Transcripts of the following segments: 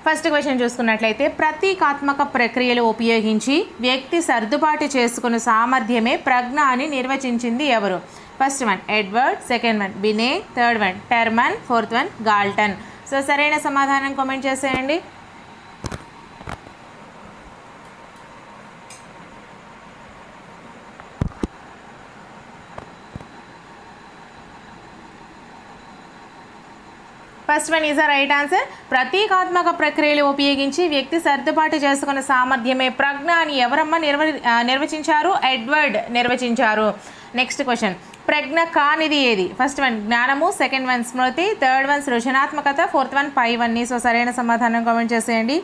First question చూసుకున్నట్లయితే ప్రతీకాత్మక ప్రక్రియలు ఉపయోగించి వ్యక్తి సర్దుబాటు చేసుకునే సామర్థ్యమే ప్రజ్ఞ అని నిర్వచించింది ఎవరు? First one Edward, second one Binet, third one Terman, fourth one Galton. So సరైన సమాధానం కామెంట్ చేసేయండి. First one is the right answer. ప్రతీకాత్మక ప్రక్రియలు ఉపయోగించి వ్యక్తి సర్దుబాటు చేసుకున్న సామర్థ్యమే ప్రజ్ఞ అని ఎవరమ్మ నిర్వచించారు? ఎడ్వర్డ్ నిర్వచించారు. నెక్స్ట్ క్వశ్చన్, ప్రజ్ఞ కానిది ఏది? ఫస్ట్ వన్ జ్ఞానము, సెకండ్ వన్ స్మృతి, థర్డ్ వన్ సృజనాత్మకత, ఫోర్త్ వన్ పైవన్నీ. సో సరైన సమాధానం కామెంట్ చేసేయండి.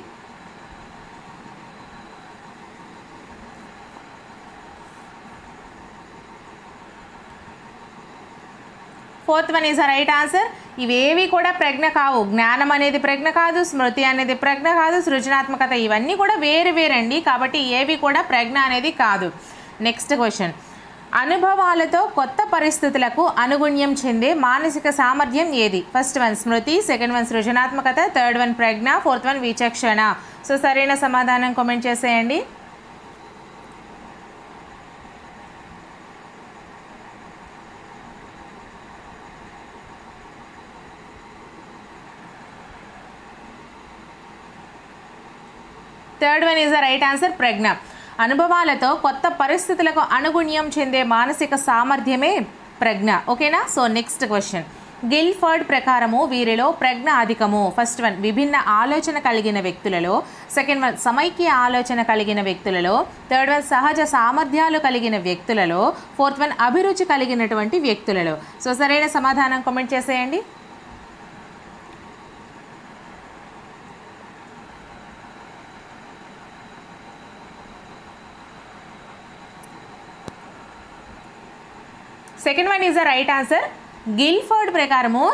Fourth one is the right answer. ఇవేవి కూడా ప్రజ్ఞ కావు. జ్ఞానం అనేది ప్రజ్ఞ కాదు, స్మృతి అనేది ప్రజ్ఞ కాదు, సృజనాత్మకత ఇవన్నీ కూడా వేరు వేరండి. కాబట్టి ఏవి కూడా ప్రజ్ఞ అనేది కాదు. నెక్స్ట్ క్వశ్చన్, అనుభవాలతో కొత్త పరిస్థితులకు అనుగుణ్యం చెందే మానసిక సామర్థ్యం ఏది? ఫస్ట్ వన్ స్మృతి, సెకండ్ వన్ సృజనాత్మకత, థర్డ్ వన్ ప్రజ్ఞ, ఫోర్త్ వన్ విచక్షణ. సో సరైన సమాధానం కామెంట్ చేసేయండి. Third one is the right answer, ప్రజ్ఞ. అనుభవాలతో కొత్త పరిస్థితులకు అనుగుణ్యం చెందే మానసిక సామర్థ్యమే ప్రజ్ఞ. ఓకేనా? సో నెక్స్ట్ క్వశ్చన్, గిల్ఫర్డ్ ప్రకారము వీరిలో ప్రజ్ఞ అధికము. ఫస్ట్ వన్ విభిన్న ఆలోచన కలిగిన వ్యక్తులలో, సెకండ్ వన్ సమైక్య ఆలోచన కలిగిన వ్యక్తులలో, థర్డ్ వన్ సహజ సామర్థ్యాలు కలిగిన వ్యక్తులలో, ఫోర్త్ వన్ అభిరుచి కలిగినటువంటి వ్యక్తులలో. సో సరైన సమాధానం కామెంట్ చేసేయండి. Second one is the right answer. Guilford ప్రకారము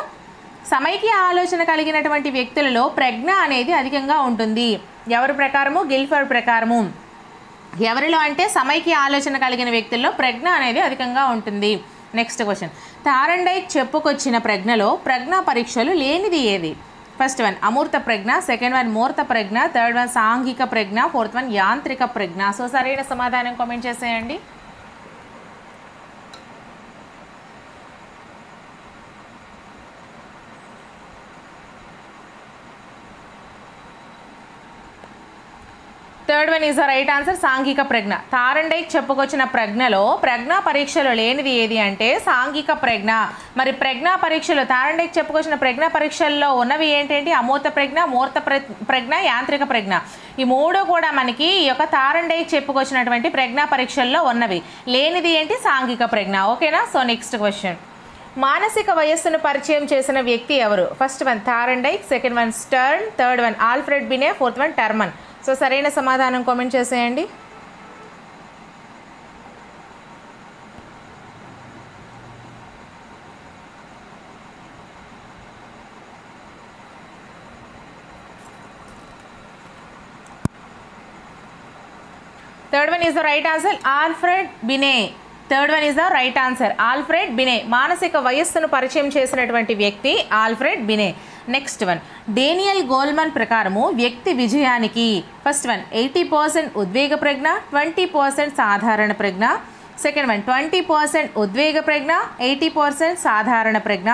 సమైక్య ఆలోచన కలిగినటువంటి వ్యక్తులలో ప్రజ్ఞ అనేది అధికంగా ఉంటుంది. ఎవరి ప్రకారము? గిల్ఫర్డ్ ప్రకారము. ఎవరిలో అంటే సమైక్య ఆలోచన కలిగిన వ్యక్తుల్లో ప్రజ్ఞ అనేది అధికంగా ఉంటుంది. నెక్స్ట్ క్వశ్చన్, థారండైక్ చెప్పుకొచ్చిన ప్రజ్ఞలో ప్రజ్ఞా పరీక్షలు లేనిది ఏది? ఫస్ట్ వన్ అమూర్త ప్రజ్ఞ, సెకండ్ వన్ మూర్త ప్రజ్ఞ, థర్డ్ వన్ సాంఘిక ప్రజ్ఞ, ఫోర్త్ వన్ యాంత్రిక ప్రజ్ఞ. సో సరైన సమాధానం కామెంట్ చేసేయండి. Third one is the right answer, సాంఘిక ప్రజ్ఞ. థారండైక్ చెప్పుకొచ్చిన ప్రజ్ఞలో ప్రజ్ఞా పరీక్షలు లేనిది ఏది అంటే సాంఘిక ప్రజ్ఞ. మరి ప్రజ్ఞా పరీక్షలు థారండైక్ చెప్పుకొచ్చిన ప్రజ్ఞా పరీక్షల్లో ఉన్నవి ఏంటంటే అమూర్త ప్రజ్ఞ, మూర్త ప్రజ్ఞ, యాంత్రిక ప్రజ్ఞ. ఈ మూడు కూడా మనకి ఈ యొక్క థారండైక్ చెప్పుకొచ్చినటువంటి ప్రజ్ఞా పరీక్షల్లో ఉన్నవి. లేనిది ఏంటి? సాంఘిక ప్రజ్ఞ. ఓకేనా? సో నెక్స్ట్ క్వశ్చన్, మానసిక వయస్సును పరిచయం చేసిన వ్యక్తి ఎవరు? First one Thorndike, second one Stern, third one Alfred Binet, fourth one Terman. So సరైన సమాధానం కామెంట్ చేసేయండి. Third one is the right answer, Alfred Binet. Third one is the right answer, Alfred Binet. మానసిక వయస్సును పరిచయం చేసినటువంటి వ్యక్తి Alfred Binet. Next one, Daniel Goleman ప్రకారము వ్యక్తి విజయానికి ఫస్ట్ వన్ 80% ఉద్వేగ ప్రజ్ఞ, 20% సాధారణ ప్రజ్ఞ, సెకండ్ వన్ 20% ఉద్వేగ ప్రజ్ఞ, 80% సాధారణ ప్రజ్ఞ,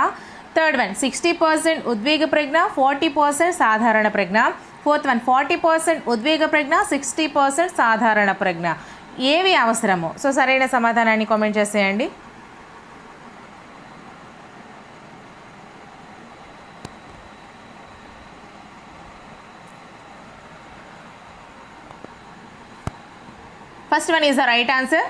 థర్డ్ వన్ 60% ఉద్వేగ ప్రజ్ఞ, 40% సాధారణ ప్రజ్ఞ, ఫోర్త్ వన్ 40% ఉద్వేగ ప్రజ్ఞ, 60% సాధారణ ప్రజ్ఞ. ఏవి అవసరము? సో సరైన సమాధానాన్ని కామెంట్ చేసేయండి. First one is the right answer.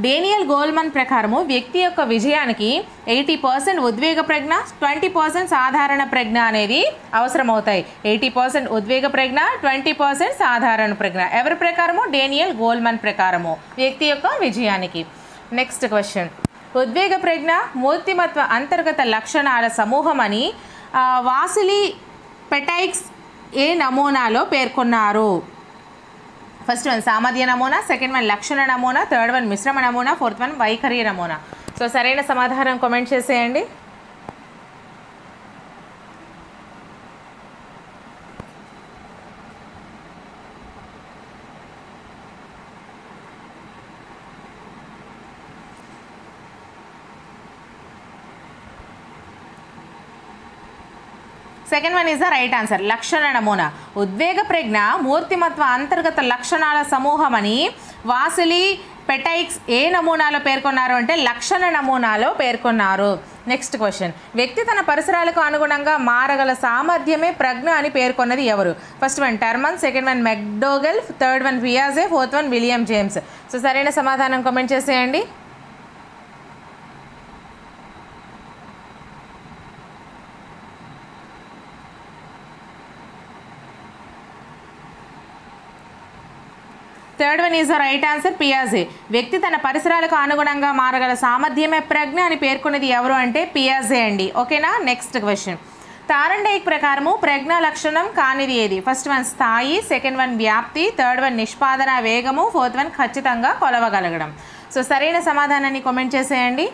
Daniel Goleman ప్రకారము వ్యక్తి యొక్క విజయానికి 80% ఉద్వేగ ప్రజ్ఞ, 20% సాధారణ ప్రజ్ఞ అనేది అవసరమవుతాయి. 80% ఉద్వేగ ప్రజ్ఞ, 20% సాధారణ ప్రజ్ఞ. ఎవరి ప్రకారము? డేనియల్ గోల్మన్ ప్రకారము వ్యక్తి యొక్క విజయానికి. నెక్స్ట్ క్వశ్చన్, ఉద్వేగ ప్రజ్ఞ మూర్తిమత్వ అంతర్గత లక్షణాల సమూహం అని వాసిలీ పెటైక్స్ ఏ నమూనాలో పేర్కొన్నారు? ఫస్ట్ వన్ సామర్థ్య నమూనా, సెకండ్ వన్ లక్షణ నమూనా, థర్డ్ వన్ మిశ్రమ నమూనా, ఫోర్త్ వన్ వైఖరి నమూనా. సో సరైన సమాధానం కామెంట్ చేసేయండి. Second one is the right answer. లక్షణ నమూనా. ఉద్వేగ ప్రజ్ఞ మూర్తిమత్వ అంతర్గత లక్షణాల సమూహం అని వాసిలీ పెటైక్స్ ఏ నమూనాలో పేర్కొన్నారు అంటే లక్షణ నమూనాలో పేర్కొన్నారు. Next question. వ్యక్తి తన పరిసరాలకు అనుగుణంగా మారగల సామర్థ్యమే ప్రజ్ఞ అని పేర్కొన్నది ఎవరు? First one Terman, second one McDougall, third one పియాజే, fourth one William James. So సరైన సమాధానం కామెంట్ చేసేయండి. Third one is the right answer, పియాజే. వ్యక్తి తన పరిసరాలకు అనుగుణంగా మారగల సామర్థ్యమే ప్రజ్ఞ అని పేర్కొన్నది ఎవరు అంటే పియాజే అండి. ఓకేనా. Next question. తారండైక్ ప్రకారము ప్రజ్ఞ లక్షణం కానిది ఏది? ఫస్ట్ వన్ స్థాయి, సెకండ్ వన్ వ్యాప్తి, థర్డ్ వన్ నిష్పాదన వేగము, ఫోర్త్ వన్ ఖచ్చితంగా కొలవగలగడం. సో సరైన సమాధానాన్ని కామెంట్ చేసేయండి.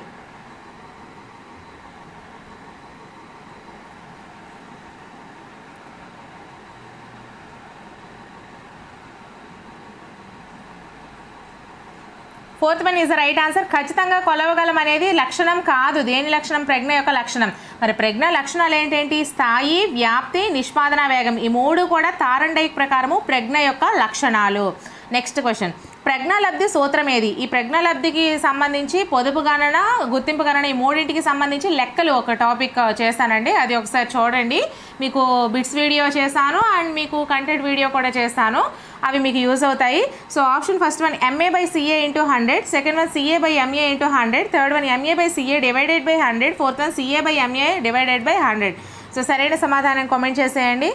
Fourth one is the right answer. ఖచ్చితంగా కొలవగలం అనేది లక్షణం కాదు. దేని లక్షణం? ప్రజ్ఞ యొక్క లక్షణం. మరి ప్రజ్ఞ లక్షణాలు ఏంటేంటి? స్థాయి, వ్యాప్తి, నిష్పాదన వేగం. ఈ మూడు కూడా తారండైక్ ప్రకారము ప్రజ్ఞ యొక్క లక్షణాలు. Next question. ప్రజ్ఞాలబ్ధి సూత్రం ఏది? ఈ ప్రజ్ఞాలబ్ధికి సంబంధించి పొదుపు గణన, గుర్తింపు గణన ఈ మూడింటికి సంబంధించి లెక్కలు ఒక టాపిక్ చేస్తానండి. అది ఒకసారి చూడండి. మీకు బిట్స్ వీడియో చేస్తాను అండ్ మీకు కంటెంట్ వీడియో కూడా చేస్తాను. అవి మీకు యూజ్ అవుతాయి. So option first one MA/CA × 100, second one CA/MA × 100, third one MA/CA divided by 100, fourth one CA/MA divided by 100. So సరైన సమాధానం కామెంట్ చేసేయండి.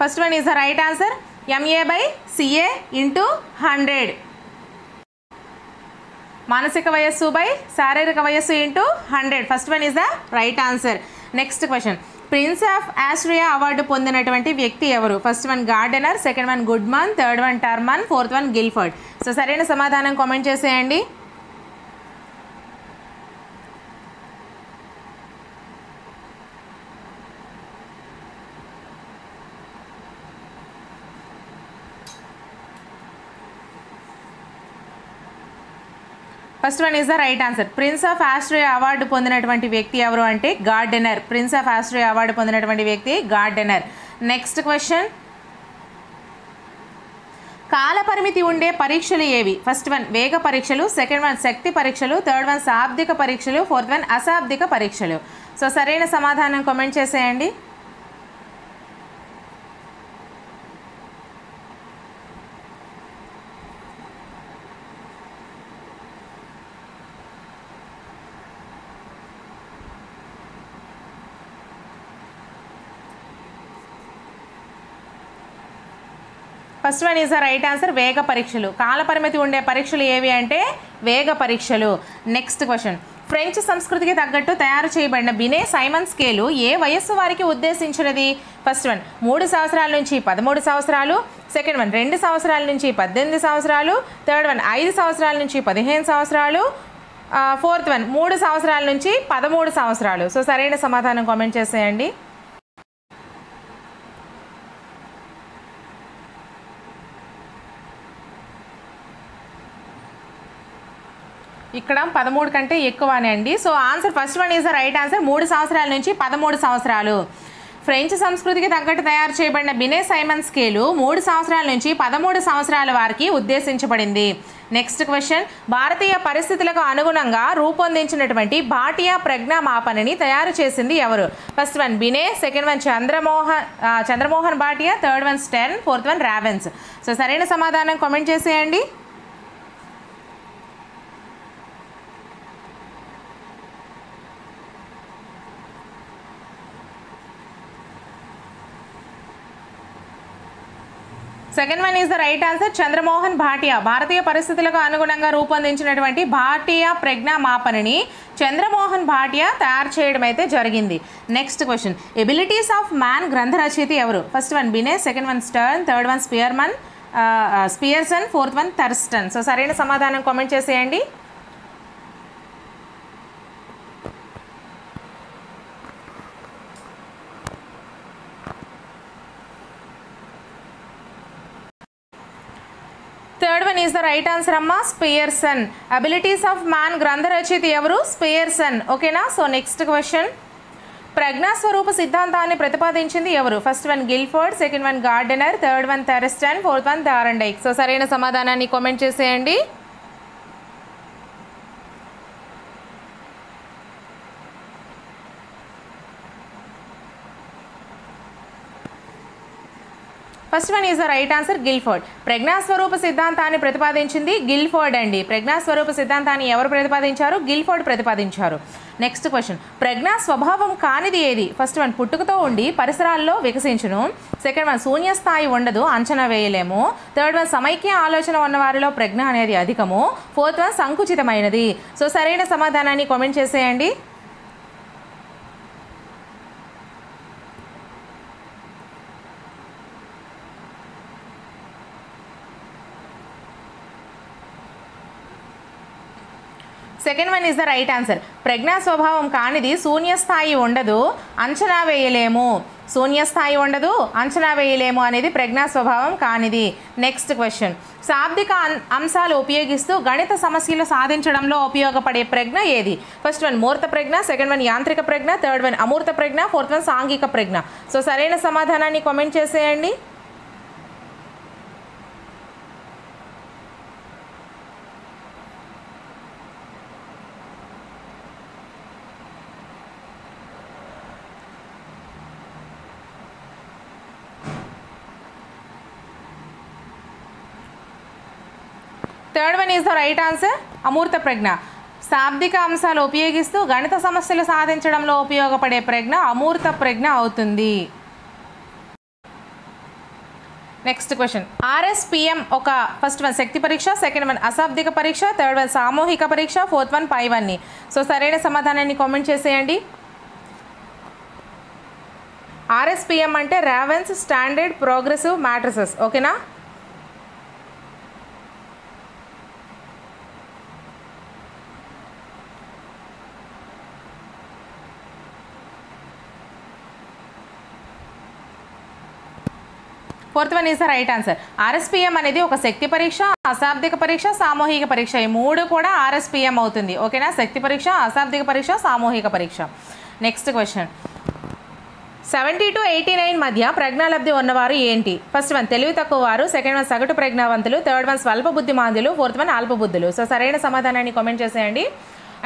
First one is the right answer, MA/CA × 100. మానసిక వయస్సు బై శారీరక వయస్సు × 100. First one is the right answer. Next question. Prince of Austria award పొందినటువంటి వ్యక్తి ఎవరు? First one Gardner, second one Goodman, third one Terman, fourth one Guilford. So సరైన సమాధానం comment చేసేయండి. First one is the right answer. Prince of Austria award పొందినటువంటి వ్యక్తి ఎవరు అంటే Gardner. Prince of Austria award పొందినటువంటి వ్యక్తి గార్డెనర్. Next question. కాల పరిమితి ఉండే పరీక్షలు ఏవి? ఫస్ట్ వన్ వేగ పరీక్షలు, సెకండ్ వన్ శక్తి పరీక్షలు, థర్డ్ వన్ శాబ్దిక పరీక్షలు, ఫోర్త్ వన్ అశాబ్దిక పరీక్షలు. సో సరైన సమాధానం కామెంట్ చేసేయండి. First one is the right answer, వేగ పరీక్షలు. కాల పరిమితి ఉండే పరీక్షలు ఏవి అంటే వేగ పరీక్షలు. Next question. ఫ్రెంచ్ సంస్కృతికి తగ్గట్టు తయారు చేయబడిన బినే సైమన్ స్కేలు ఏ వయస్సు వారికి ఉద్దేశించినది? ఫస్ట్ వన్ 3 సంవత్సరాల నుంచి 13 సంవత్సరాలు, సెకండ్ వన్ 2 సంవత్సరాల నుంచి 18 సంవత్సరాలు, థర్డ్ వన్ 5 సంవత్సరాల నుంచి 15 సంవత్సరాలు, ఫోర్త్ వన్ 3 సంవత్సరాల నుంచి 13 సంవత్సరాలు. సో సరైన సమాధానం కామెంట్ చేసేయండి. ఇక్కడ 13 కంటే ఎక్కువనే అండి. So answer first one is the right answer. 3 సంవత్సరాల నుంచి 13 సంవత్సరాలు. ఫ్రెంచ్ సంస్కృతికి తగ్గట్టు తయారు చేయబడిన బినే సైమన్ స్కేలు 3 సంవత్సరాల నుంచి 13 సంవత్సరాల వారికి ఉద్దేశించబడింది. Next question. భారతీయ పరిస్థితులకు అనుగుణంగా రూపొందించినటువంటి భాటియా ప్రజ్ఞా మాపనని తయారు చేసింది ఎవరు? First one Binet, second one Chandramohan Bhatia, third one Stern, fourth one Ravens. So సరైన సమాధానం కామెంట్ చేసేయండి. Second one is the right answer, Chandramohan Bhatia. భారతీయ పరిస్థితులకు అనుగుణంగా రూపొందించినటువంటి భాటియా ప్రజ్ఞా మాపనని చంద్రమోహన్ భాటియా తయారు చేయడం అయితే జరిగింది. Next question. Abilities of man గ్రంథ రచయిత ఎవరు? First one Binet, second one Stern, third one Spearman, fourth one Thurstone. So సరైన సమాధానం కామెంట్ చేసేయండి. Third one is the right answer అమ్మా, స్పియర్సన్. అబిలిటీస్ ఆఫ్ మ్యాన్ గ్రంథ రచయిత ఎవరు? స్పియర్సన్. ఓకేనా. సో నెక్స్ట్ క్వశ్చన్, ప్రజ్ఞాస్వరూప సిద్ధాంతాన్ని ప్రతిపాదించింది ఎవరు? First one Guilford, second one Gardner, third one Thurstone, fourth one Thorndike. So సరైన సమాధానాన్ని కామెంట్ చేసేయండి. First one is the right answer, Guilford. ప్రజ్ఞాస్వరూప సిద్ధాంతాన్ని ప్రతిపాదించింది గిల్ఫోర్డ్ అండి. ప్రజ్ఞాస్వరూప సిద్ధాంతాన్ని ఎవరు ప్రతిపాదించారు? గిల్ఫోర్డ్ ప్రతిపాదించారు. నెక్స్ట్ క్వశ్చన్, ప్రజ్ఞా స్వభావం కానిది ఏది? ఫస్ట్ వన్ పుట్టుకతో ఉండి పరిసరాల్లో వికసించును, సెకండ్ వన్ శూన్యస్థాయి ఉండదు, అంచనా వేయలేము, థర్డ్ వన్ సమైక్య ఆలోచన ఉన్నవారిలో ప్రజ్ఞ అనేది అధికము, ఫోర్త్ వన్ సంకుచితమైనది. సో సరైన సమాధానాన్ని కామెంట్ చేసేయండి. Second one is the right answer. ప్రజ్ఞా స్వభావం కానిది శూన్యస్థాయి ఉండదు, అంచనా వేయలేము. శూన్యస్థాయి ఉండదు, అంచనా వేయలేము అనేది ప్రజ్ఞా స్వభావం కానిది. నెక్స్ట్ క్వశ్చన్, శాబ్దిక అంశాలు ఉపయోగిస్తూ గణిత సమస్యలు సాధించడంలో ఉపయోగపడే ప్రజ్ఞ ఏది? ఫస్ట్ వన్ మూర్త ప్రజ్ఞ, సెకండ్ వన్ యాంత్రిక ప్రజ్ఞ, థర్డ్ వన్ అమూర్త ప్రజ్ఞ, ఫోర్త్ వన్ సాంఘిక ప్రజ్ఞ. సో సరైన సమాధానాన్ని కామెంట్ చేసేయండి. Third one is the right answer, అమూర్త ప్రజ్ఞ. శాబ్దిక అంశాలు ఉపయోగిస్తూ గణిత సమస్యలు సాధించడంలో ఉపయోగపడే ప్రజ్ఞ అమూర్త ప్రజ్ఞ అవుతుంది. నెక్స్ట్ క్వశ్చన్, RSPM ఒక ఫస్ట్ వన్ శక్తి పరీక్ష, సెకండ్ వన్ అశాబ్దిక పరీక్ష, థర్డ్ వన్ సామూహిక పరీక్ష, ఫోర్త్ వన్ పైవన్నీ. సో సరైన సమాధానాన్ని కామెంట్ చేసేయండి. RSPM అంటే రావెన్స్ స్టాండర్డ్ ప్రోగ్రెసివ్ మ్యాట్రిసెస్. ఓకేనా. Fourth one is the right answer. RSPM అనేది ఒక శక్తి పరీక్ష, అశాబ్దిక పరీక్ష, సామూహిక పరీక్ష. ఈ మూడు కూడా RSPM అవుతుంది. ఓకేనా. శక్తి పరీక్ష, అశాబ్దిక పరీక్ష, సామూహిక పరీక్ష. నెక్స్ట్ క్వశ్చన్, 70 to 89 మధ్య ప్రజ్ఞాలబ్ధి ఉన్నవారు ఏంటి? ఫస్ట్ వన్ తెలివి తక్కువ వారు, సెకండ్ వన్ సగటు ప్రజ్ఞావంతులు, థర్డ్ వన్ స్వల్ప బుద్ధిమాంతులు, ఫోర్త్ వన్ అల్ప బుద్ధులు. సో సరైన సమాధానాన్ని కామెంట్ చేసేయండి.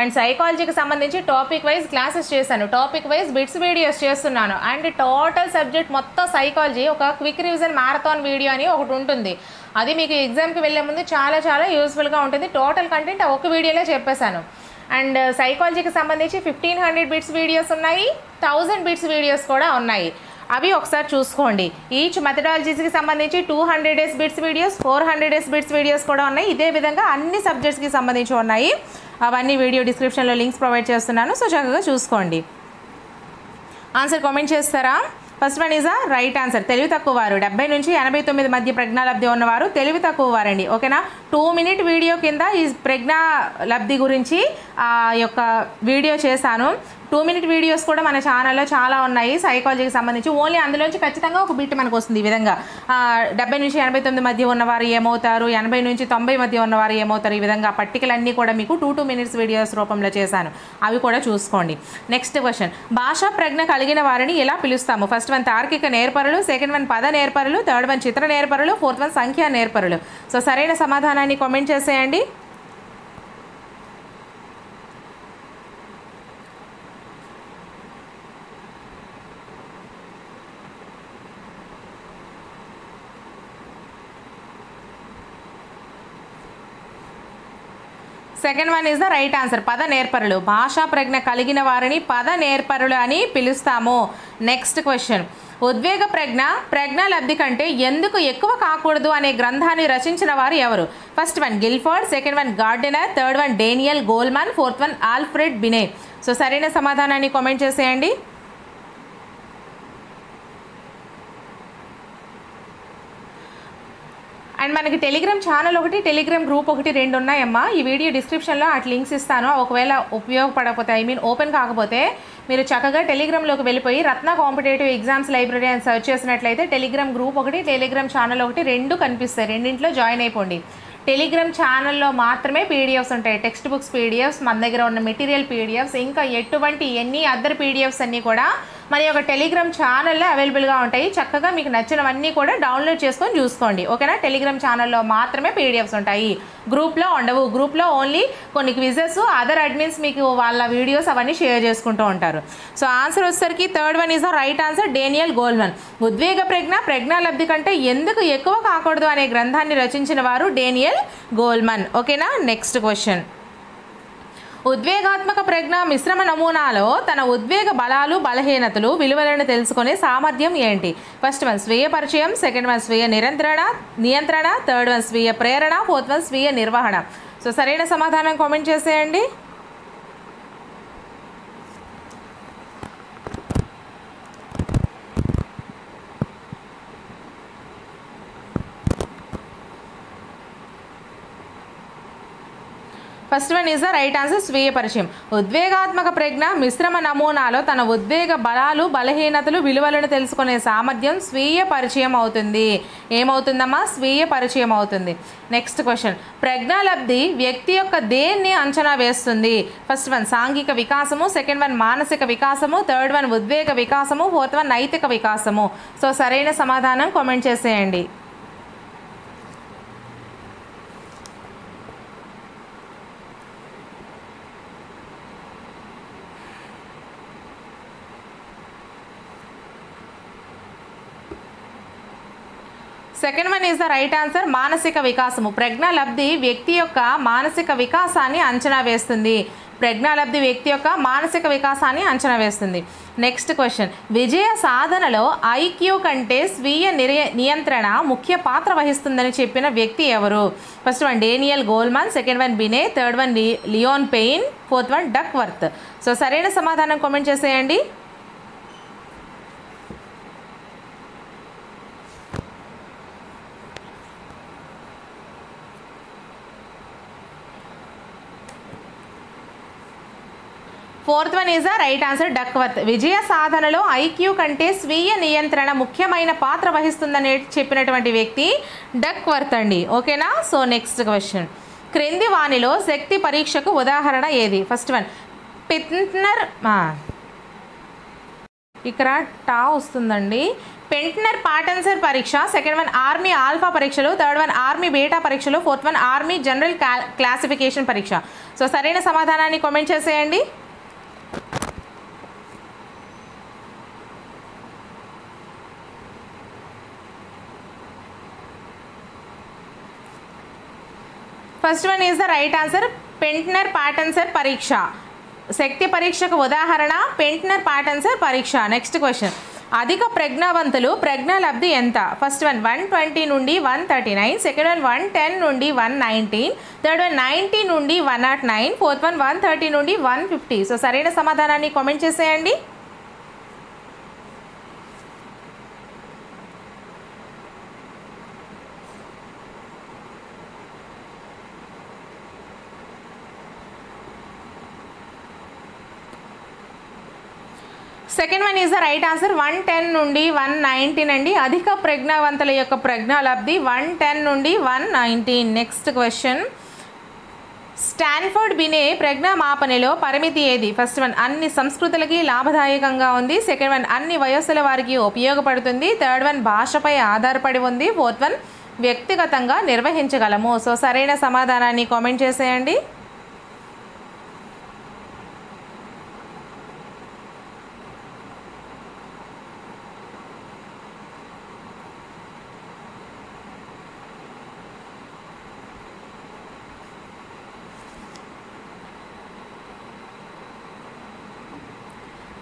అండ్ సైకాలజీకి సంబంధించి టాపిక్ వైజ్ క్లాసెస్ చేశాను, టాపిక్ వైజ్ బిట్స్ వీడియోస్ చేస్తున్నాను. అండ్ టోటల్ సబ్జెక్ట్ మొత్తం సైకాలజీ ఒక క్విక్ రివిజన్ మ్యారథాన్ వీడియో అని ఒకటి ఉంటుంది. అది మీకు ఎగ్జామ్కి వెళ్ళే ముందు చాలా చాలా యూస్ఫుల్గా ఉంటుంది. టోటల్ కంటెంట్ ఒక వీడియోలో చెప్పేశాను. అండ్ సైకాలజీకి సంబంధించి 1500 బిట్స్ వీడియోస్ ఉన్నాయి, 1000 బిట్స్ వీడియోస్ కూడా ఉన్నాయి. అవి ఒకసారి చూసుకోండి. ఈచ్ మెథడాలజీస్కి సంబంధించి 200 days bits videos, 400 days bits videos కూడా ఉన్నాయి. ఇదే విధంగా అన్ని సబ్జెక్ట్స్కి సంబంధించి ఉన్నాయి. అవన్నీ వీడియో డిస్క్రిప్షన్లో లింక్స్ ప్రొవైడ్ చేస్తున్నాను. సో చక్కగా చూసుకోండి. ఆన్సర్ కామెంట్ చేస్తారా? ఫస్ట్ వన్ ఈజ్ ఆ రైట్ ఆన్సర్. తెలివి తక్కువ వారు 70 నుంచి 89 మధ్య ప్రజ్ఞాలబ్ధి ఉన్నవారు తెలివి తక్కువ వారండి. ఓకేనా. 2 minute వీడియో కింద ఈ ప్రజ్ఞాలబ్ధి గురించి యొక్క వీడియో చేశాను. 2 minute వీడియోస్ కూడా మన ఛానల్లో చాలా ఉన్నాయి సైకాలజీకి సంబంధించి. ఓన్లీ అందులోంచి ఖచ్చితంగా ఒక బిట్ మనకు వస్తుంది. ఈ విధంగా 70 నుంచి 89 మధ్య ఉన్నవారు ఏమవుతారు, 80 నుంచి 90 మధ్య ఉన్నవారు ఏమవుతారు, ఈ విధంగా పట్టికలన్నీ కూడా మీకు 2 minutes వీడియోస్ రూపంలో చేశాను. అవి కూడా చూసుకోండి. నెక్స్ట్ క్వశ్చన్, భాషా ప్రజ్ఞ కలిగిన వారిని ఎలా పిలుస్తాము? ఫస్ట్ వన్ తార్కిక నేర్పరులు, సెకండ్ వన్ పద నేర్పరులు, థర్డ్ వన్ చిత్ర నేర్పరులు, ఫోర్త్ వన్ సంఖ్యా నేర్పరులు. సో సరైన సమాధానాన్ని కామెంట్ చేసేయండి. Second one is the right answer. పద నేర్పరులు. భాషా ప్రజ్ఞ కలిగిన వారిని పద నేర్పరులు అని పిలుస్తాము. నెక్స్ట్ క్వశ్చన్, ఉద్వేగ ప్రజ్ఞాలబ్ధి కంటే ఎందుకు ఎక్కువ కాకూడదు అనే గ్రంథాన్ని రచించిన వారు ఎవరు? First one Guilford, second one Gardner, third one Daniel Goleman, fourth one Alfred Binet. So సరైన సమాధానాన్ని కామెంట్ చేసేయండి. అండ్ మనకి టెలిగ్రామ్ ఛానల్ ఒకటి, టెలిగ్రామ్ గ్రూప్ ఒకటి, 2 ఉన్నాయమ్మా. ఈ వీడియో డిస్క్రిప్షన్లో అటు లింక్స్ ఇస్తాను. ఒకవేళ ఉపయోగపడకపోతే ఓపెన్ కాకపోతే మీరు చక్కగా టెలిగ్రామ్లోకి వెళ్ళిపోయి రత్న కాంపిటేటివ్ ఎగ్జామ్స్ లైబ్రరీ అని సర్చ్ చేసినట్లయితే టెలిగ్రామ్ గ్రూప్ ఒకటి, టెలిగ్రామ్ ఛానల్ ఒకటి 2 కనిపిస్తాయి. రెండింటిలో జాయిన్ అయిపోండి. టెలిగ్రామ్ ఛానల్లో మాత్రమే పీడిఎఫ్స్ ఉంటాయి. టెక్స్ట్ బుక్స్ పీడిఎఫ్స్, మన దగ్గర ఉన్న మెటీరియల్ పీడిఎఫ్స్, ఇంకా ఎటువంటి ఎన్ని అదర్ పీడిఎఫ్స్ అన్నీ కూడా మన యొక్క టెలిగ్రామ్ ఛానల్లో అవైలబుల్గా ఉంటాయి. చక్కగా మీకు నచ్చినవన్నీ కూడా డౌన్లోడ్ చేసుకొని చూసుకోండి. ఓకేనా? టెలిగ్రామ్ ఛానల్లో మాత్రమే పీడిఎఫ్స్ ఉంటాయి, గ్రూప్లో ఉండవు. గ్రూప్లో ఓన్లీ కొన్ని క్విజెస్, అదర్ అడ్మిన్స్ మీకు వాళ్ళ వీడియోస్ అవన్నీ షేర్ చేసుకుంటూ ఉంటారు. సో ఆన్సర్ వచ్చేసరికి third one is the right answer, Daniel Goleman. ఉద్వేగ ప్రజ్ఞ ప్రజ్ఞాలబ్ధి కంటే ఎందుకు ఎక్కువ కాకూడదు అనే గ్రంథాన్ని రచించిన వారు డేనియల్ గోల్మన్. ఓకేనా? Next question. ఉద్వేగాత్మక ప్రజ్ఞ మిశ్రమ నమూనాలో తన ఉద్వేగ బలాలు బలహీనతలు విలువలను తెలుసుకునే సామర్థ్యం ఏంటి? ఫస్ట్ వన్ స్వీయ పరిచయం, సెకండ్ వన్ స్వీయ నియంత్రణ, థర్డ్ వన్ స్వీయ ప్రేరణ, ఫోర్త్ వన్ స్వీయ నిర్వహణ. సో సరైన సమాధానం కామెంట్ చేసేయండి. First one is the right answer, స్వీయ పరిచయం. ఉద్వేగాత్మక ప్రజ్ఞ మిశ్రమ నమూనాలో తన ఉద్వేగ బలాలు బలహీనతలు విలువలను తెలుసుకునే సామర్థ్యం స్వీయ పరిచయం అవుతుంది. ఏమవుతుందమ్మా? స్వీయ పరిచయం అవుతుంది. Next question. ప్రజ్ఞాలబ్ధి వ్యక్తి యొక్క దేన్ని అంచనా వేస్తుంది? ఫస్ట్ వన్ సాంఘిక వికాసము, సెకండ్ వన్ మానసిక వికాసము, థర్డ్ వన్ ఉద్వేగ వికాసము, ఫోర్త్ వన్ నైతిక వికాసము. సో సరైన సమాధానం కామెంట్ చేసేయండి. Second one is the right answer, మానసిక వికాసము. ప్రజ్ఞాలబ్ధి వ్యక్తి యొక్క మానసిక వికాసాన్ని అంచనా వేస్తుంది. ప్రజ్ఞాలబ్ధి వ్యక్తి యొక్క మానసిక వికాసాన్ని అంచనా వేస్తుంది. Next question. విజయ సాధనలో ఐక్యూ కంటే స్వీయ నియంత్రణ ముఖ్య పాత్ర వహిస్తుందని చెప్పిన వ్యక్తి ఎవరు? First one Daniel Goleman, second one Binet, third one Leon Payne, fourth one Duckworth. So సరైన సమాధానం కామెంట్ చేసేయండి. Fourth one is the right answer, Duckworth. విజయ సాధనలో ఐక్యూ కంటే స్వీయ నియంత్రణ ముఖ్యమైన పాత్ర వహిస్తుందని చెప్పినటువంటి వ్యక్తి డక్వర్త్ అండి. ఓకేనా? So next question. క్రింది వానిలో శక్తి పరీక్షకు ఉదాహరణ ఏది? ఫస్ట్ వన్ పెంట్నర్, ఇక్కడ టా వస్తుందండి. పెంట్నర్ పాటన్సర్ పరీక్ష, సెకండ్ వన్ ఆర్మీ ఆల్ఫా పరీక్షలు, థర్డ్ వన్ ఆర్మీ బీటా పరీక్షలు, fourth one army general classification పరీక్ష. సో సరైన సమాధానాన్ని కామెంట్ చేసేయండి. First one is the right answer, Pintner Paterson పరీక్ష. శక్తి పరీక్షకు ఉదాహరణ పెంట్నర్ పాటన్సర్ పరీక్ష. Next question. అధిక ప్రజ్ఞావంతులు ప్రజ్ఞాలబ్ధి ఎంత? ఫస్ట్ వన్ 120 నుండి 139, సెకండ్ వన్ 110 నుండి 119, థర్డ్ వన్ 90 నుండి 109, ఫోర్త్ వన్ 130 నుండి 150. సో సరైన సమాధానాన్ని కామెంట్ చేసేయండి. Second one is the right answer, 110 నుండి 119 అండి. అధిక ప్రజ్ఞావంతుల యొక్క ప్రజ్ఞాలబ్ధి 110 నుండి 119. Next question. స్టాన్ఫోర్డ్ బినే ప్రజ్ఞామాపనలో పరిమితి ఏది? ఫస్ట్ వన్ అన్ని సంస్కృతులకి లాభదాయకంగా ఉంది, సెకండ్ వన్ అన్ని వయస్సుల వారికి ఉపయోగపడుతుంది, థర్డ్ వన్ భాషపై ఆధారపడి ఉంది, ఫోర్త్ వన్ వ్యక్తిగతంగా నిర్వహించగలము. సో సరైన సమాధానాన్ని కామెంట్ చేసేయండి.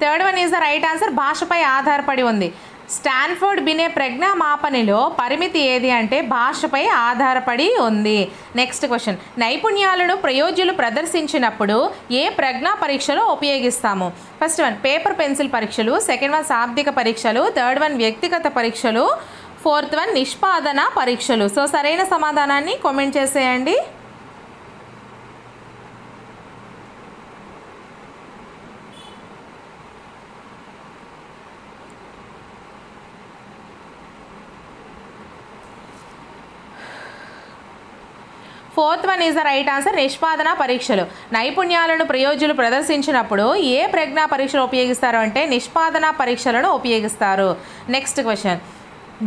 Third one is the right answer, భాషపై ఆధారపడి ఉంది. స్టాన్ఫోర్డ్ బినే ప్రజ్ఞామాపనలో పరిమితి ఏది అంటే భాషపై ఆధారపడి ఉంది. Next question. నైపుణ్యాలను ప్రయోజ్యులు ప్రదర్శించినప్పుడు ఏ ప్రజ్ఞా పరీక్షలో ఉపయోగిస్తాము? ఫస్ట్ వన్ పేపర్ పెన్సిల్ పరీక్షలు, సెకండ్ వన్ శాబ్దిక పరీక్షలు, థర్డ్ వన్ వ్యక్తిగత పరీక్షలు, ఫోర్త్ వన్ నిష్పాదన పరీక్షలు. సో సరైన సమాధానాన్ని కామెంట్ చేసేయండి. Fourth one is the right answer, నిష్పాదన పరీక్షలు. నైపుణ్యాలను ప్రయోజులు ప్రదర్శించినప్పుడు ఏ ప్రజ్ఞా పరీక్షలు ఉపయోగిస్తారు అంటే నిష్పాదన పరీక్షలను ఉపయోగిస్తారు. Next question,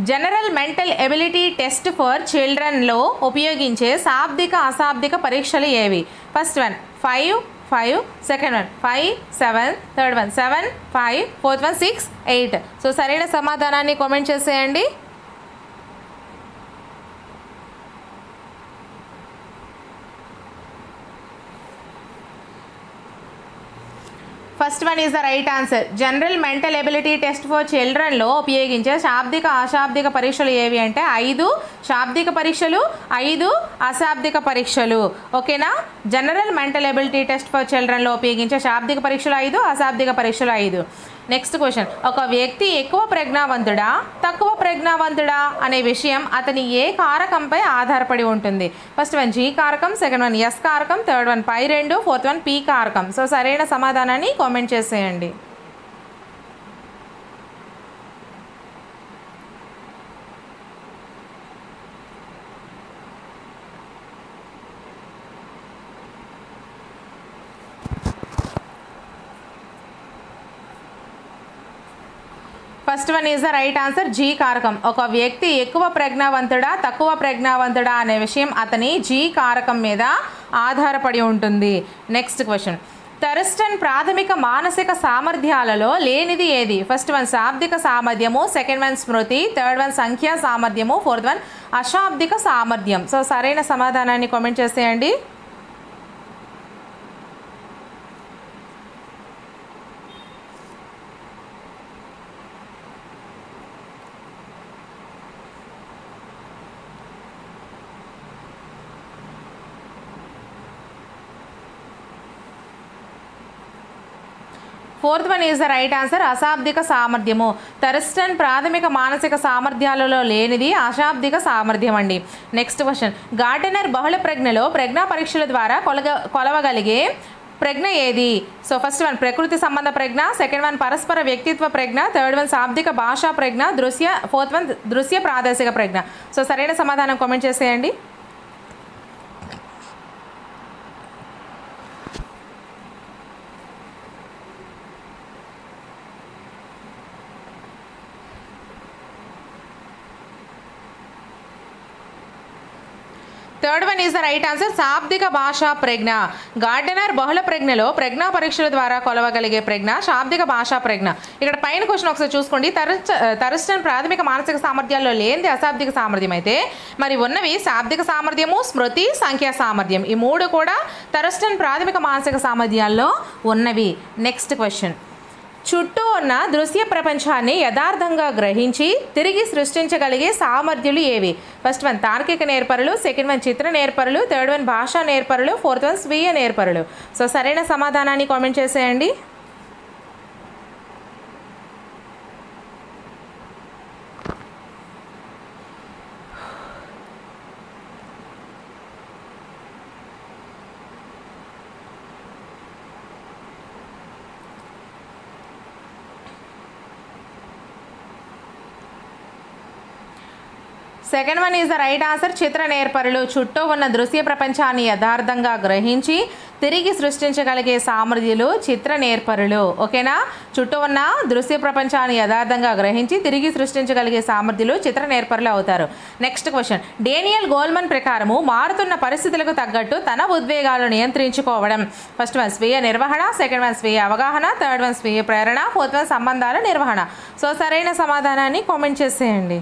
general mental ability test for చిల్డ్రన్లో ఉపయోగించే శాబ్దిక అశాబ్దిక పరీక్షలు ఏవి? First one 5, 5, second one 5, 7, third one 7, 5, fourth one 6, 8. So సరైన సమాధానాన్ని కామెంట్ చేసేయండి. First one is the right answer, general mental ability test for చిల్డ్రన్లో ఉపయోగించే శాబ్దిక అశాబ్దిక పరీక్షలు ఏవి అంటే 5 శాబ్దిక పరీక్షలు, 5 అశాబ్దిక పరీక్షలు. ఓకేనా? General mental ability test for చిల్డ్రన్లో ఉపయోగించే శాబ్దిక పరీక్షలు 5, అశాబ్దిక పరీక్షలు 5. నెక్స్ట్ క్వశ్చన్, ఒక వ్యక్తి ఎక్కువ ప్రజ్ఞావంతుడా తక్కువ ప్రజ్ఞావంతుడా అనే విషయం అతని ఏ కారకంపై ఆధారపడి ఉంటుంది? ఫస్ట్ వన్ జీ కారకం, సెకండ్ వన్ ఎస్ కారకం, third one pi 2, fourth one P కారకం. సో సరైన సమాధానాన్ని కామెంట్ చేసేయండి. First one is the right answer, G కారకం. ఒక వ్యక్తి ఎక్కువ ప్రజ్ఞావంతుడా తక్కువ ప్రజ్ఞావంతుడా అనే విషయం అతని జీ కారకం మీద ఆధారపడి ఉంటుంది. నెక్స్ట్ క్వశ్చన్, థర్స్టన్ ప్రాథమిక మానసిక సామర్థ్యాలలో లేనిది ఏది? ఫస్ట్ వన్ శాబ్దిక సామర్థ్యము, సెకండ్ వన్ స్మృతి, థర్డ్ వన్ సంఖ్యా సామర్థ్యము, ఫోర్త్ వన్ అశాబ్దిక సామర్థ్యం. సో సరైన సమాధానాన్ని కామెంట్ చేసేయండి. Fourth one is the right answer, అశాబ్దిక సామర్థ్యము. థర్స్టన్ ప్రాథమిక మానసిక సామర్థ్యాలలో లేనిది అశాబ్దిక సామర్థ్యం అండి. నెక్స్ట్ క్వశ్చన్, గార్డెనర్ బహుళ ప్రజ్ఞలో ప్రజ్ఞా పరీక్షల ద్వారా కొలవగలిగే ప్రజ్ఞ ఏది? సో ఫస్ట్ వన్ ప్రకృతి సంబంధ ప్రజ్ఞ, సెకండ్ వన్ పరస్పర వ్యక్తిత్వ ప్రజ్ఞ, థర్డ్ వన్ శాబ్దిక భాషా ప్రజ్ఞ, ఫోర్త్ వన్ దృశ్య ప్రాదేశిక ప్రజ్ఞ. సో సరైన సమాధానం కామెంట్ చేసేయండి. Third one is the right answer, శాబ్దిక భాషా ప్రజ్ఞ. గార్డెనర్ బహుళ ప్రజ్ఞలో ప్రజ్ఞా పరీక్షల ద్వారా కొలవగలిగే ప్రజ్ఞ శాబ్దిక భాషా ప్రజ్ఞ. ఇక్కడ పైన క్వశ్చన్ ఒకసారి చూసుకోండి. థర్స్టన్ ప్రాథమిక మానసిక సామర్థ్యాల్లో లేనిది అశాబ్దిక సామర్థ్యం అయితే మరి ఉన్నవి శాబ్దిక సామర్థ్యము, స్మృతి, సంఖ్యా సామర్థ్యం. ఈ మూడు కూడా థర్స్టన్ ప్రాథమిక మానసిక సామర్థ్యాల్లో ఉన్నవి. నెక్స్ట్ క్వశ్చన్, చుట్టూ ఉన్న దృశ్య ప్రపంచాన్ని యథార్థంగా గ్రహించి తిరిగి సృష్టించగలిగే సామర్థ్యాలు ఏవి? ఫస్ట్ వన్ తార్కిక నేర్పరులు, సెకండ్ వన్ చిత్ర నేర్పరులు, థర్డ్ వన్ భాషా నేర్పరులు, ఫోర్త్ వన్ స్వీయ నేర్పరులు. సో సరైన సమాధానాన్ని కామెంట్ చేసేయండి. Second one is the right answer, చిత్ర నేర్పరులు. చుట్టూ ఉన్న దృశ్య ప్రపంచాన్ని యథార్థంగా గ్రహించి తిరిగి సృష్టించగలిగే సామర్థ్యులు చిత్ర నేర్పరులు. ఓకేనా? చుట్టూ ఉన్న దృశ్య ప్రపంచాన్ని యథార్థంగా గ్రహించి తిరిగి సృష్టించగలిగే సామర్థ్యులు చిత్ర నేర్పరులు అవుతారు. నెక్స్ట్ క్వశ్చన్, డేనియల్ గోల్మన్ ప్రకారము మారుతున్న పరిస్థితులకు తగ్గట్టు తన ఉద్వేగాలను నియంత్రించుకోవడం. ఫస్ట్ వన్ స్వీయ నిర్వహణ, సెకండ్ వన్ స్వీయ అవగాహన, థర్డ్ వన్ స్వీయ ప్రేరణ, ఫోర్త్ వన్ సంబంధాల నిర్వహణ. సో సరైన సమాధానాన్ని కామెంట్ చేసేయండి.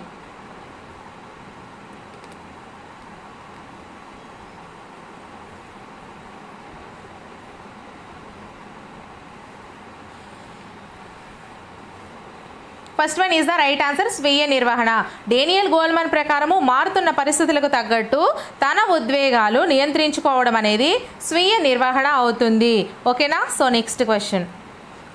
First one is the right answer, స్వీయ నిర్వహణ. డేనియల్ గోల్మన్ ప్రకారము మారుతున్న పరిస్థితులకు తగ్గట్టు తన ఉద్వేగాలు నియంత్రించుకోవడం అనేది స్వీయ నిర్వహణ అవుతుంది. ఓకేనా? సో నెక్స్ట్ క్వశ్చన్,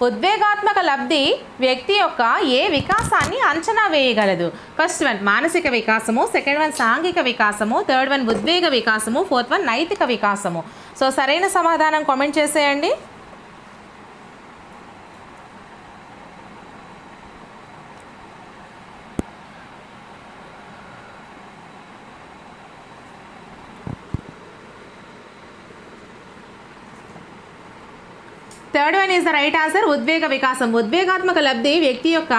ఉద్వేగాత్మక లబ్ధి వ్యక్తి యొక్క ఏ వికాసాన్ని అంచనా వేయగలదు? ఫస్ట్ వన్ మానసిక వికాసము, సెకండ్ వన్ సాంఘిక వికాసము, థర్డ్ వన్ ఉద్వేగ వికాసము, ఫోర్త్ వన్ నైతిక వికాసము. సో సరైన సమాధానం కామెంట్ చేసేయండి. Third one is the right answer, ఉద్వేగ వికాసం. ఉద్వేగాత్మక లబ్ధి వ్యక్తి యొక్క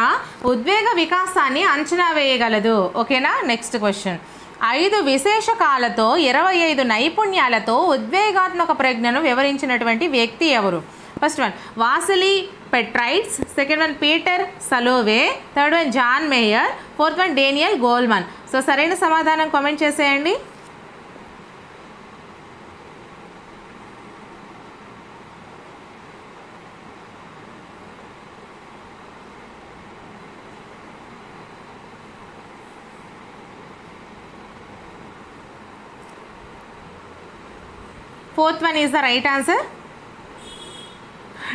ఉద్వేగ వికాసాన్ని అంచనా వేయగలదు. ఓకేనా. Next question. 5 విశేషకాలతో 25 నైపుణ్యాలతో ఉద్వేగాత్మక ప్రజ్ఞను వివరించినటువంటి వ్యక్తి ఎవరు? First one Vasily Petrides, second one Peter Salovey, third one John Mayer, fourth one Daniel Goleman. So సరైన సమాధానం కామెంట్ చేసేయండి. Fourth one is the right answer,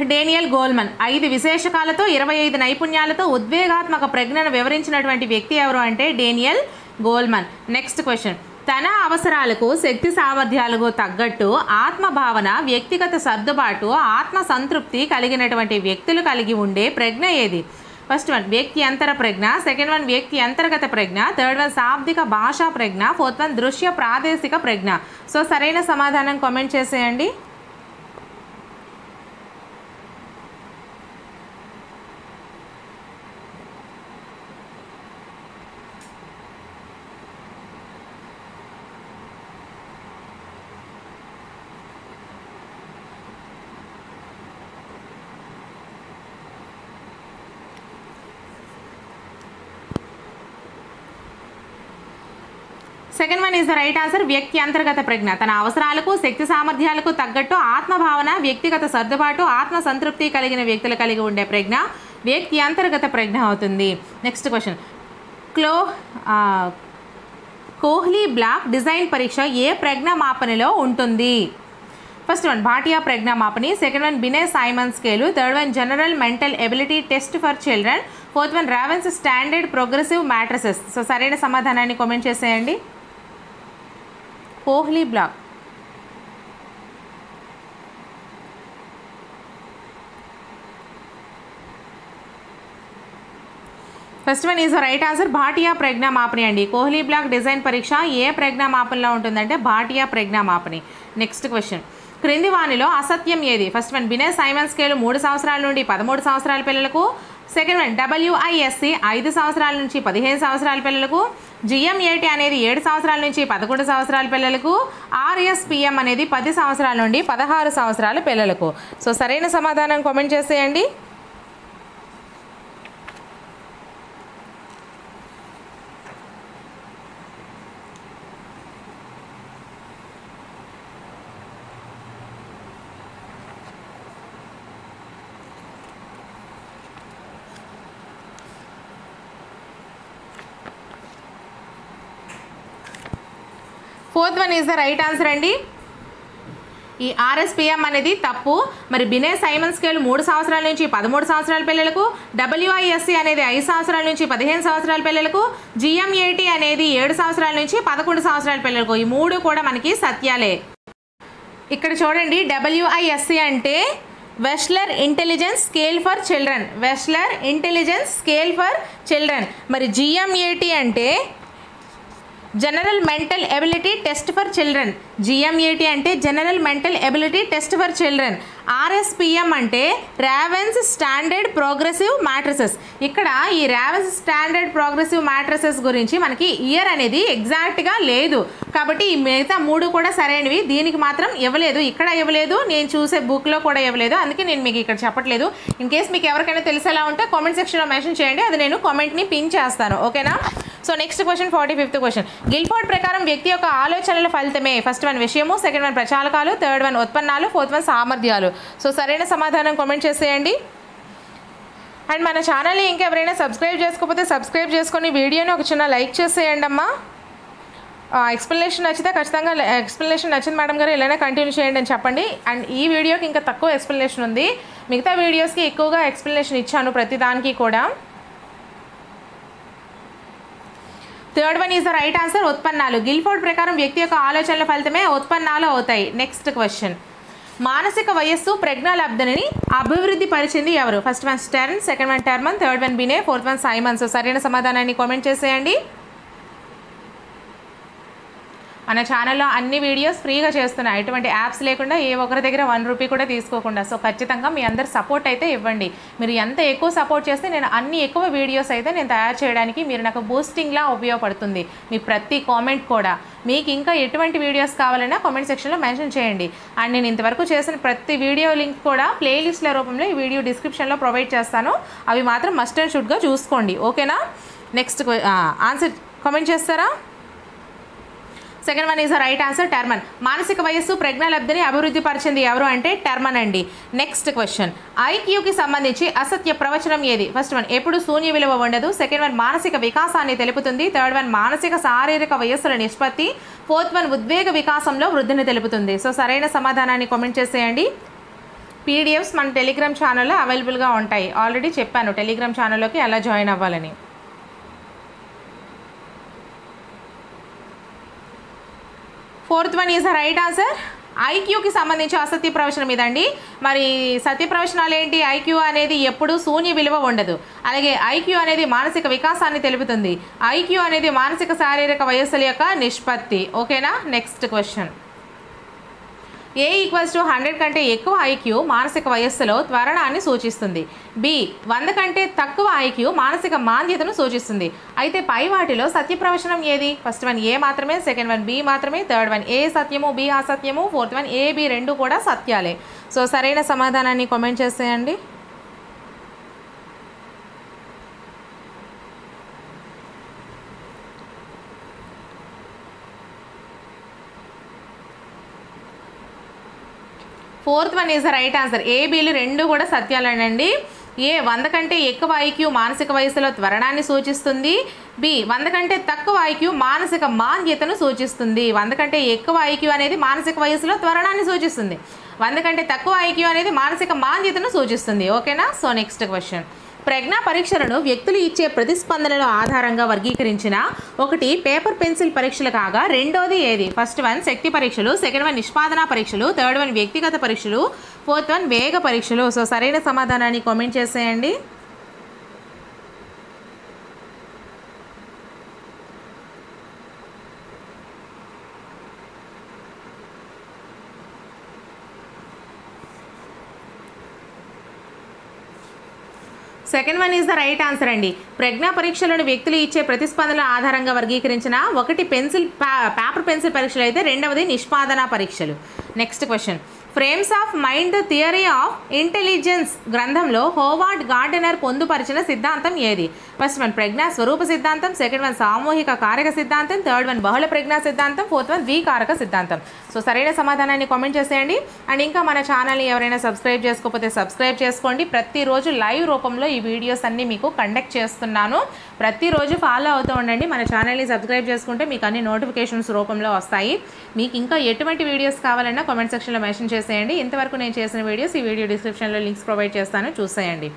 Daniel Goleman. 5 విశేషకాలతో 25 నైపుణ్యాలతో ఉద్వేగాత్మక ప్రజ్ఞను వివరించినటువంటి వ్యక్తి ఎవరు అంటే డేనియల్ గోల్మన్. Next question. తన అవసరాలకు శక్తి సామర్థ్యాలకు తగ్గట్టు ఆత్మభావన, వ్యక్తిగత సర్దుబాటు, ఆత్మ సంతృప్తి కలిగినటువంటి వ్యక్తులు కలిగి ఉండే ప్రజ్ఞ ఏది? ఫస్ట్ వన్ వ్యక్తి అంతర ప్రజ్ఞ, సెకండ్ వన్ వ్యక్తి అంతర్గత ప్రజ్ఞ, థర్డ్ వన్ శాబ్దిక భాషా ప్రజ్ఞ, ఫోర్త్ వన్ దృశ్య ప్రాదేశిక ప్రజ్ఞ. సో సరైన సమాధానం కామెంట్ చేసేయండి. Second one is the right answer, వ్యక్తి అంతర్గత ప్రజ్ఞ. తన అవసరాలకు శక్తి సామర్థ్యాలకు తగ్గట్టు ఆత్మభావన, వ్యక్తిగత సర్దుబాటు, ఆత్మ సంతృప్తి కలిగిన వ్యక్తులు కలిగి ఉండే ప్రజ్ఞ వ్యక్తి అంతర్గత ప్రజ్ఞ అవుతుంది. Next question. కోహ్లీ బ్లాక్ డిజైన్ పరీక్ష ఏ ప్రజ్ఞ మాపనిలో ఉంటుంది? ఫస్ట్ వన్ భాటియా ప్రజ్ఞ మాపని, second one Binet Simon scale, third one general mental ability test for children, fourth one Raven's standard progressive matrices. So సరైన సమాధానాన్ని కామెంట్ చేసేయండి. కోహ్లీ block. First one is right answer, Bhatia ప్రజ్ఞా మాపని అండి. కోహ్లీ బ్లాక్ డిజైన్ పరీక్ష ఏ ప్రజ్ఞా మాపనిలో ఉంటుందంటే భాటియా ప్రజ్ఞా మాపని. Next question. క్రింది వానిలో అసత్యం ఏది? First one Binet Simon scale 3 సంవత్సరాల నుండి 13 సంవత్సరాల పిల్లలకు, సెకండ్ వన్ WISC 5 సంవత్సరాల నుంచి 15 సంవత్సరాల పిల్లలకు, GMAT అనేది 7 సంవత్సరాల నుంచి 11 సంవత్సరాల పిల్లలకు, RSPM అనేది 10 సంవత్సరాల నుండి 16 సంవత్సరాల పిల్లలకు. సో సరైన సమాధానం కామెంట్ చేసేయండి. Fourth one is the right answer అండి. ఈ RSPM అనేది తప్పు. మరి బినే సైమన్ స్కేల్ 3 సంవత్సరాల నుంచి 13 సంవత్సరాల పిల్లలకు, WISC అనేది 5 సంవత్సరాల నుంచి 15 సంవత్సరాల పిల్లలకు, GMAT అనేది 7 సంవత్సరాల నుంచి 11 సంవత్సరాల పిల్లలకు. ఈ 3 కూడా మనకి సత్యాలే. ఇక్కడ చూడండి, WISC అంటే Wechsler intelligence scale for children, Wechsler intelligence scale for children. మరి GMAT అంటే general mental ability test for children, GMAT అంటే general mental ability test for children. RSPM అంటే రావెన్స్ స్టాండర్డ్ ప్రోగ్రెసివ్ మ్యాట్రిసెస్. ఇక్కడ ఈ రావెన్స్ స్టాండర్డ్ ప్రోగ్రెసివ్ మ్యాట్రిసెస్ గురించి మనకి year అనేది ఎగ్జాక్ట్గా లేదు, కాబట్టి ఈ మిగతా 3 కూడా సరైనవి. దీనికి మాత్రం ఇవ్వలేదు, ఇక్కడ ఇవ్వలేదు, నేను చూసే బుక్లో కూడా ఇవ్వలేదు, అందుకే నేను మీకు ఇక్కడ చెప్పట్లేదు. ఇన్ కేస్ మీకు ఎవరికైనా తెలిసేలా ఉంటే కామెంట్ సెక్షన్లో మెన్షన్ చేయండి, అది నేను కామెంట్ని పిన్ చేస్తాను. ఓకేనా. So next question, 45th question. Guilford ప్రకారం వ్యక్తి యొక్క ఆలోచనల ఫలితమే ఫస్ట్ వన్ విషయము, సెకండ్ వన్ ప్రచాలకాలు, థర్డ్ వన్ ఉత్పన్నాలు, ఫోర్త్ వన్ సామర్థ్యాలు. సో సరైన సమాధానం కామెంట్ చేసేయండి. అండ్ మన ఛానల్ని ఇంకెవరైనా సబ్స్క్రైబ్ చేసుకోకపోతే సబ్స్క్రైబ్ చేసుకొని వీడియోని ఒక చిన్న లైక్ చేసేయండి అమ్మా. ఎక్స్ప్లెనేషన్ నచ్చితే ఖచ్చితంగా ఎక్స్ప్లెనేషన్ నచ్చింది మేడం గారు ఇలానే కంటిన్యూ చేయండి అని చెప్పండి. అండ్ ఈ వీడియోకి ఇంకా తక్కువ ఎక్స్ప్లెనేషన్ ఉంది, మిగతా వీడియోస్కి ఎక్కువగా ఎక్స్ప్లెనేషన్ ఇచ్చాను ప్రతి దానికి కూడా. Third one is the right answer, ఉత్పన్నాలు. గిల్ఫోర్డ్ ప్రకారం వ్యక్తి యొక్క ఆలోచనల ఫలితమే ఉత్పన్నాలు అవుతాయి. Next question. మానసిక వయస్సు ప్రజ్ఞాలబ్ధిని అభివృద్ధి పరిచింది ఎవరు? First one Stern, second one Terman, third one Binet, fourth one Simon. So సరైన సమాధానాన్ని కామెంట్ చేసేయండి. మన ఛానల్లో అన్ని వీడియోస్ ఫ్రీగా చేస్తున్నాయి, ఎటువంటి యాప్స్ లేకుండా, ఏ ఒక్కరి దగ్గర 1 రూపీ కూడా తీసుకోకుండా. సో ఖచ్చితంగా మీ అందరు సపోర్ట్ అయితే ఇవ్వండి. మీరు ఎంత ఎక్కువ సపోర్ట్ చేస్తే నేను అన్ని ఎక్కువ వీడియోస్ అయితే నేను తయారు చేయడానికి మీరు నాకు బూస్టింగ్లా ఉపయోగపడుతుంది. మీ ప్రతి కామెంట్ కూడా. మీకు ఇంకా ఎటువంటి వీడియోస్ కావాలన్నా కామెంట్ సెక్షన్లో మెన్షన్ చేయండి. అండ్ నేను ఇంతవరకు చేసిన ప్రతి వీడియో లింక్ కూడా ప్లేలిస్ట్ల రూపంలో ఈ వీడియో డిస్క్రిప్షన్లో ప్రొవైడ్ చేస్తాను. అవి మాత్రం మస్ట్ అండ్ షుడ్గా చూసుకోండి. ఓకేనా? నెక్స్ట్ ఆన్సర్ కామెంట్ చేస్తారా? Second one is the right answer, Terman. మానసిక వయస్సు ప్రజ్ఞాలబ్ధిని అభివృద్ధి పరిచింది ఎవరు అంటే టర్మన్ అండి. నెక్స్ట్ క్వశ్చన్, ఐక్యూకి సంబంధించి అసత్య ప్రవచనం ఏది? ఫస్ట్ వన్, ఎప్పుడు శూన్య విలువ ఉండదు. సెకండ్ వన్, మానసిక వికాసాన్ని తెలుపుతుంది. థర్డ్ వన్, మానసిక శారీరక వయస్సుల నిష్పత్తి. ఫోర్త్ వన్, ఉద్వేగ వికాసంలో వృద్ధిని తెలుపుతుంది. సో సరైన సమాధానాన్ని కామెంట్ చేసేయండి. పీడిఎఫ్స్ మన టెలిగ్రామ్ ఛానల్లో అవైలబుల్గా ఉంటాయి. ఆల్రెడీ చెప్పాను టెలిగ్రామ్ ఛానల్లోకి ఎలా జాయిన్ అవ్వాలని. Fourth one is the right answer. ఐక్యూకి సంబంధించి అసత్య ప్రవచనం ఇదండి. మరి సత్య ప్రవచనాలు ఏంటి? ఐక్యూ అనేది ఎప్పుడు శూన్య విలువ ఉండదు. అలాగే ఐక్యూ అనేది మానసిక వికాసాన్ని తెలుపుతుంది. ఐక్యూ అనేది మానసిక శారీరక వయస్సుల యొక్క నిష్పత్తి. ఓకేనా? నెక్స్ట్ క్వశ్చన్, A = 100 కంటే ఎక్కువ ఐక్యూ మానసిక వయస్సులో త్వరణాన్ని సూచిస్తుంది. B 100 కంటే తక్కువ ఐక్యూ మానసిక మాంద్యతను సూచిస్తుంది. అయితే పై వాటిలో సత్య ప్రవచనం ఏది? ఫస్ట్ వన్ A మాత్రమే, సెకండ్ వన్ B మాత్రమే, థర్డ్ వన్ A సత్యము B అసత్యము, ఫోర్త్ వన్ A B రెండు కూడా సత్యాలే. సో సరైన సమాధానాన్ని కామెంట్ చేసేయండి. Fourth one is the right answer. ఏబీలు రెండు కూడా సత్యాలేనండి. ఏ 100 కంటే ఎక్కువ ఐక్యూ మానసిక వయసులో త్వరణాన్ని సూచిస్తుంది. బి 100 కంటే తక్కువ ఐక్యూ మానసిక మాంద్యతను సూచిస్తుంది. 100 కంటే ఎక్కువ ఐక్యూ అనేది మానసిక వయసులో త్వరణాన్ని సూచిస్తుంది. 100 కంటే తక్కువ ఐక్యూ అనేది మానసిక మాంద్యతను సూచిస్తుంది. ఓకేనా? సో నెక్స్ట్ క్వశ్చన్, ప్రజ్ఞా పరీక్షలను వ్యక్తులు ఇచ్చే ప్రతిస్పందనల ఆధారంగా వర్గీకరించిన ఒకటి పేపర్ పెన్సిల్ పరీక్షలు కాగా రెండోది ఏది? ఫస్ట్ వన్ శక్తి పరీక్షలు, సెకండ్ వన్ నిష్పాదన పరీక్షలు, థర్డ్ వన్ వ్యక్తిగత పరీక్షలు, ఫోర్త్ వన్ వేగ పరీక్షలు. సో సరైన సమాధానాన్ని కామెంట్ చేసేయండి. Second one is the right answer అండి. ప్రజ్ఞా పరీక్షలను వ్యక్తులు ఇచ్చే ప్రతిస్పందనల ఆధారంగా వర్గీకరించిన ఒకటి పేపర్ పెన్సిల్ పరీక్షలు అయితే రెండవది నిష్పాదన పరీక్షలు. Next question, frames of mind the theory of intelligence గ్రంథంలో హోవార్డ్ గార్డెనర్ పొందుపరిచిన సిద్ధాంతం ఏది? ఫస్ట్ వన్ ప్రజ్ఞా స్వరూప సిద్ధాంతం, సెకండ్ వన్ సామూహిక కారక సిద్ధాంతం, థర్డ్ వన్ బహుళ ప్రజ్ఞా సిద్ధాంతం, ఫోర్త్ వన్ ద్వికారక సిద్ధాంతం. సో సరైన సమాధానాన్ని కామెంట్ చేసేయండి. అండ్ ఇంకా మన ఛానల్ని ఎవరైనా సబ్స్క్రైబ్ చేసుకోకపోతే సబ్స్క్రైబ్ చేసుకోండి. ప్రతిరోజు లైవ్ రూపంలో ఈ వీడియోస్ అన్నీ మీకు కండక్ట్ చేస్తున్నాను. ప్రతిరోజు ఫాలో అవుతూ ఉండండి. మన ఛానల్ని సబ్స్క్రైబ్ చేసుకుంటే మీకు అన్ని నోటిఫికేషన్స్ రూపంలో వస్తాయి. మీకు ఇంకా ఎటువంటి వీడియోస్ కావాలన్నా కామెంట్ సెక్షన్లో మెన్షన్ చేసేయండి. ఇంతవరకు నేను చేసిన వీడియోస్ ఈ వీడియో డిస్క్రిప్షన్లో లింక్స్ ప్రొవైడ్ చేస్తాను, చూసేయండి.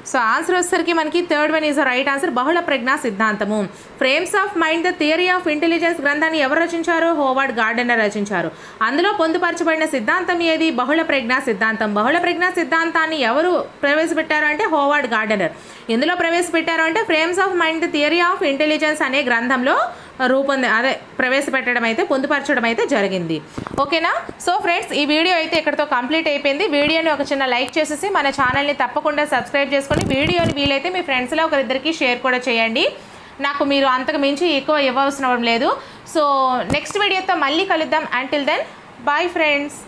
సో ఆన్సర్ వచ్చేసరికి మనకి third one is the right answer, బహుళ ప్రజ్ఞా సిద్ధాంతము. Frames of mind the theory of intelligence గ్రంథాన్ని ఎవరు రచించారు? హోవార్డ్ గార్డెనర్ రచించారు. అందులో పొందుపరచబడిన సిద్ధాంతం ఏది? బహుళ ప్రజ్ఞా సిద్ధాంతం. బహుళ ప్రజ్ఞా సిద్ధాంతాన్ని ఎవరు ప్రవేశపెట్టారు అంటే హోవార్డ్ గార్డెనర్. ఎందులో ప్రవేశపెట్టారు అంటే frames of mind the theory of intelligence అనే గ్రంథంలో ప్రవేశపెట్టడం అయితే పొందుపరచడం అయితే జరిగింది. ఓకేనా? సో ఫ్రెండ్స్, ఈ వీడియో అయితే ఇక్కడితో కంప్లీట్ అయిపోయింది. వీడియోని ఒక చిన్న లైక్ చేసేసి మన ఛానల్ని తప్పకుండా సబ్స్క్రైబ్ చేసుకొని వీడియోని వీలైతే మీ ఫ్రెండ్స్లో ఒకరిద్దరికి షేర్ కూడా చేయండి. నాకు మీరు అంతకు మించి ఎక్కువ ఇవ్వాల్సిన లేదు. సో నెక్స్ట్ వీడియోతో మళ్ళీ కలుద్దాం. Until then bye friends.